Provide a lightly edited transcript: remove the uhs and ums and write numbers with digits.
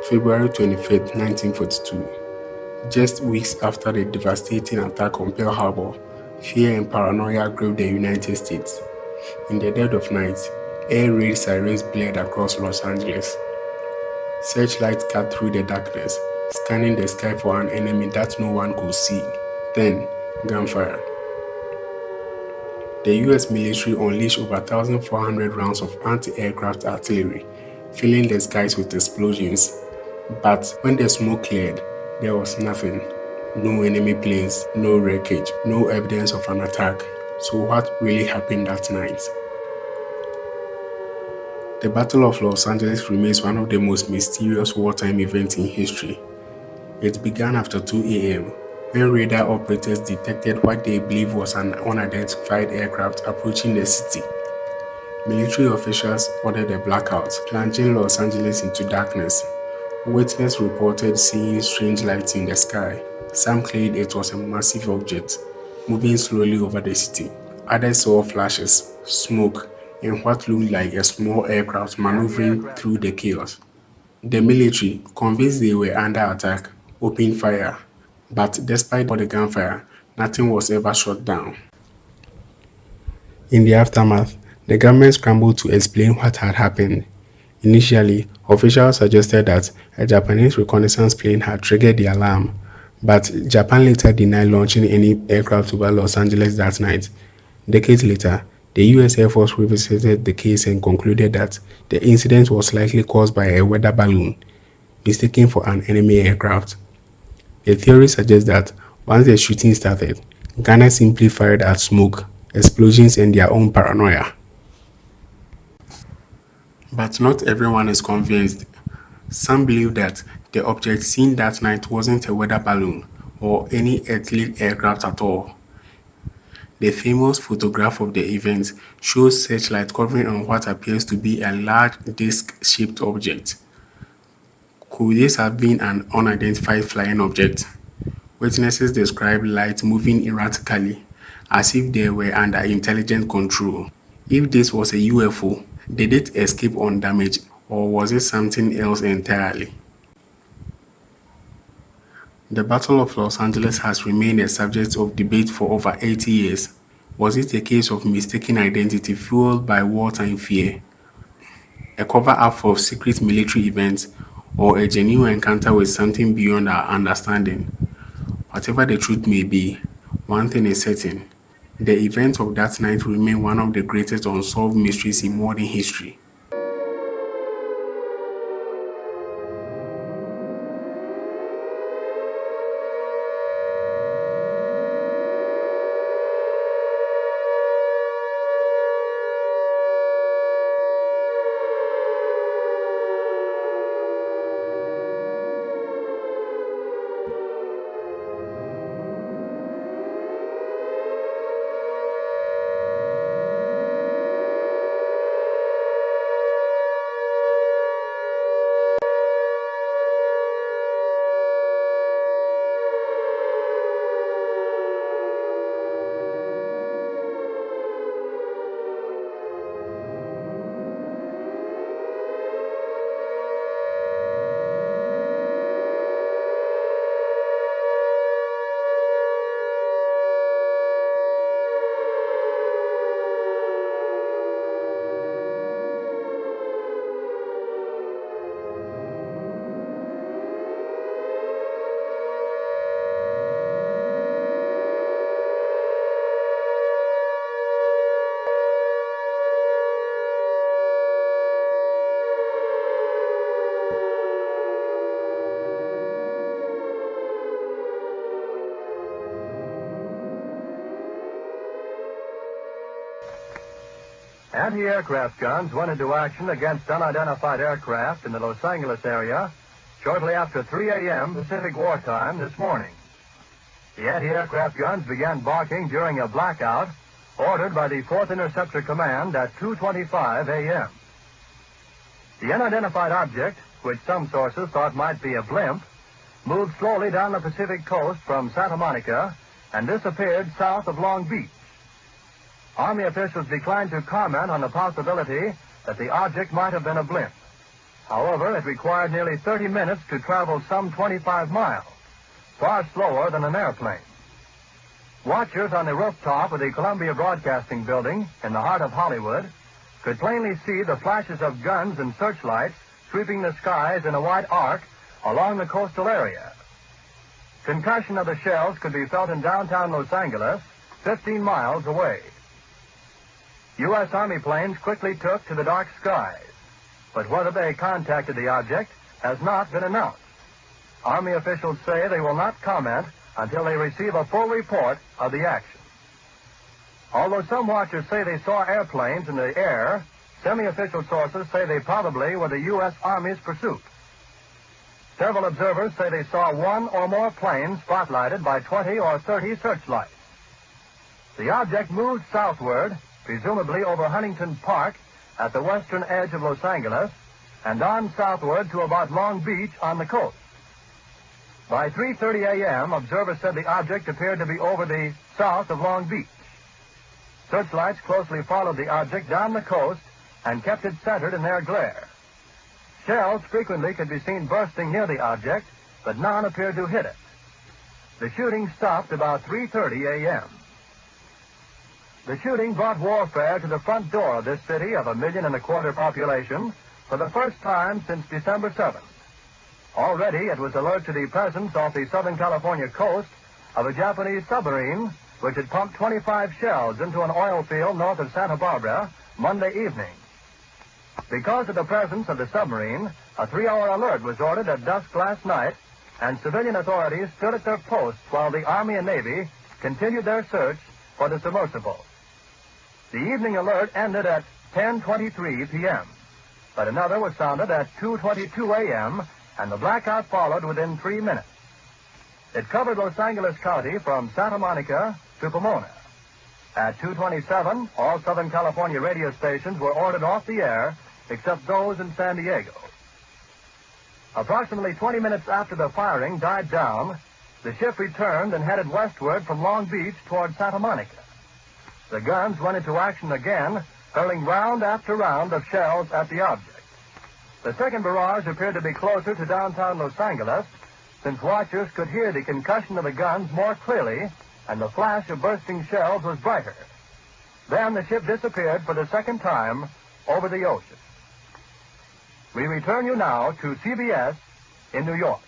February 25, 1942. Just weeks after the devastating attack on Pearl Harbor, fear and paranoia gripped the United States. In the dead of night, air raid sirens blared across Los Angeles. Searchlights cut through the darkness, scanning the sky for an enemy that no one could see. Then, gunfire. The US military unleashed over 1,400 rounds of anti-aircraft artillery, filling the skies with explosions. But when the smoke cleared, there was nothing. No enemy planes, no wreckage, no evidence of an attack. So what really happened that night? The Battle of Los Angeles remains one of the most mysterious wartime events in history. It began after 2 a.m. when radar operators detected what they believed was an unidentified aircraft approaching the city. Military officials ordered a blackout, plunging Los Angeles into darkness. Witnesses reported seeing strange lights in the sky. Some claimed it was a massive object, moving slowly over the city. Others saw flashes, smoke, and what looked like a small aircraft maneuvering through the chaos. The military, convinced they were under attack, opened fire, but despite all the gunfire, nothing was ever shot down. In the aftermath, the government scrambled to explain what had happened. Initially, officials suggested that a Japanese reconnaissance plane had triggered the alarm, but Japan later denied launching any aircraft over Los Angeles that night. Decades later, the US Air Force revisited the case and concluded that the incident was likely caused by a weather balloon, mistaken for an enemy aircraft. The theory suggests that once the shooting started, gunners simply fired at smoke, explosions, and their own paranoia. But not everyone is convinced. Some believe that the object seen that night wasn't a weather balloon or any earthly aircraft at all. The famous photograph of the event shows searchlight covering on what appears to be a large disc-shaped object. Could this have been an unidentified flying object? Witnesses describe light moving erratically, as if they were under intelligent control. If this was a UFO, did it escape undamaged, or was it something else entirely? The Battle of Los Angeles has remained a subject of debate for over 80 years. Was it a case of mistaken identity fueled by wartime fear, a cover-up for secret military events, or a genuine encounter with something beyond our understanding? Whatever the truth may be, one thing is certain: the events of that night remain one of the greatest unsolved mysteries in modern history. Anti-aircraft guns went into action against unidentified aircraft in the Los Angeles area shortly after 3 a.m. Pacific wartime this morning. The anti-aircraft guns began barking during a blackout ordered by the 4th Interceptor Command at 2:25 a.m. The unidentified object, which some sources thought might be a blimp, moved slowly down the Pacific coast from Santa Monica and disappeared south of Long Beach. Army officials declined to comment on the possibility that the object might have been a blimp. However, it required nearly 30 minutes to travel some 25 miles, far slower than an airplane. Watchers on the rooftop of the Columbia Broadcasting Building in the heart of Hollywood could plainly see the flashes of guns and searchlights sweeping the skies in a wide arc along the coastal area. Concussion of the shells could be felt in downtown Los Angeles, 15 miles away. U.S. Army planes quickly took to the dark skies, but whether they contacted the object has not been announced. Army officials say they will not comment until they receive a full report of the action. Although some watchers say they saw airplanes in the air, semi-official sources say they probably were the U.S. Army's pursuit. Several observers say they saw one or more planes spotlighted by 20 or 30 searchlights. The object moved southward, presumably over Huntington Park at the western edge of Los Angeles, and on southward to about Long Beach on the coast. By 3:30 a.m., observers said the object appeared to be over the south of Long Beach. Searchlights closely followed the object down the coast and kept it centered in their glare. Shells frequently could be seen bursting near the object, but none appeared to hit it. The shooting stopped about 3:30 a.m. The shooting brought warfare to the front door of this city of 1.25 million population for the first time since December 7th. Already it was alert to the presence off the Southern California coast of a Japanese submarine which had pumped 25 shells into an oil field north of Santa Barbara Monday evening. Because of the presence of the submarine, a 3-hour alert was ordered at dusk last night, and civilian authorities stood at their posts while the Army and Navy continued their search for the submersible. The evening alert ended at 10:23 p.m., but another was sounded at 2:22 a.m., and the blackout followed within 3 minutes. It covered Los Angeles County from Santa Monica to Pomona. At 2:27, all Southern California radio stations were ordered off the air, except those in San Diego. Approximately 20 minutes after the firing died down, the ship returned and headed westward from Long Beach toward Santa Monica. The guns went into action again, hurling round after round of shells at the object. The second barrage appeared to be closer to downtown Los Angeles, since watchers could hear the concussion of the guns more clearly, and the flash of bursting shells was brighter. Then the ship disappeared for the second time over the ocean. We return you now to CBS in New York.